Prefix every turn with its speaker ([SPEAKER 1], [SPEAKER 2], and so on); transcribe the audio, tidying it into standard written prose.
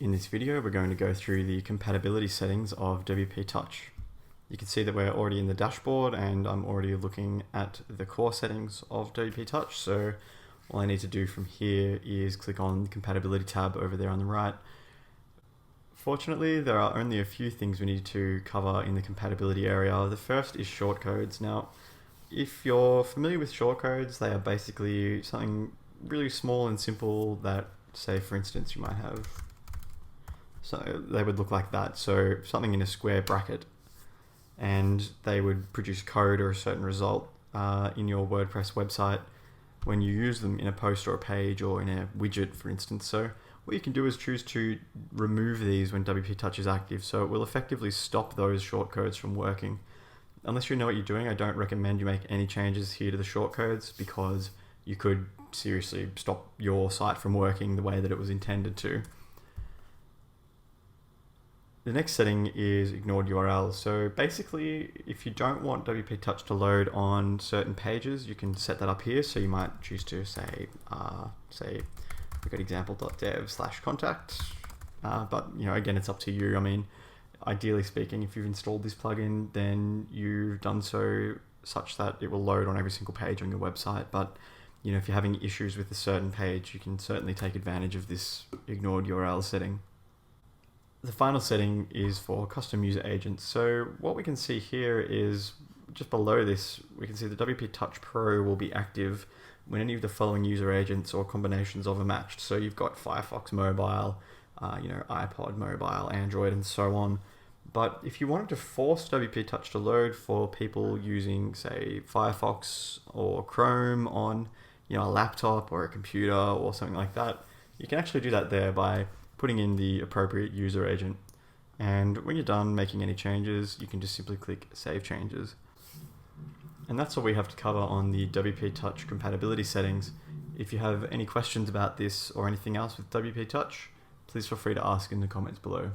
[SPEAKER 1] In this video, we're going to go through the compatibility settings of WP Touch. You can see that we're already in the dashboard and I'm already looking at the core settings of WP Touch. So all I need to do from here is click on the compatibility tab over there on the right. Fortunately, there are only a few things we need to cover in the compatibility area. The first is shortcodes. Now, if you're familiar with shortcodes, they are basically something really small and simple that, say for instance, you might have, so they would look like that. So something in a square bracket, and they would produce code or a certain result in your WordPress website when you use them in a post or a page or in a widget, for instance. So what you can do is choose to remove these when WP Touch is active. So it will effectively stop those shortcodes from working. Unless you know what you're doing, I don't recommend you make any changes here to the shortcodes, because you could seriously stop your site from working the way that it was intended to. The next setting is ignored URLs. So basically, if you don't want WP Touch to load on certain pages, you can set that up here. So you might choose to say we've got example.dev/contact, but again, it's up to you. I mean, ideally speaking, if you've installed this plugin, then you've done so such that it will load on every single page on your website. But if you're having issues with a certain page, you can certainly take advantage of this ignored URL setting. The final setting is for custom user agents. So what we can see here is just below this, we can see the WP Touch Pro will be active when any of the following user agents or combinations of are matched. So you've got Firefox Mobile, iPod Mobile, Android, and so on. But if you wanted to force WP Touch to load for people using, say, Firefox or Chrome on a laptop or a computer or something like that, you can actually do that there by putting in the appropriate user agent. And when you're done making any changes, you can just simply click Save Changes. And that's all we have to cover on the WP Touch compatibility settings. If you have any questions about this or anything else with WP Touch, please feel free to ask in the comments below.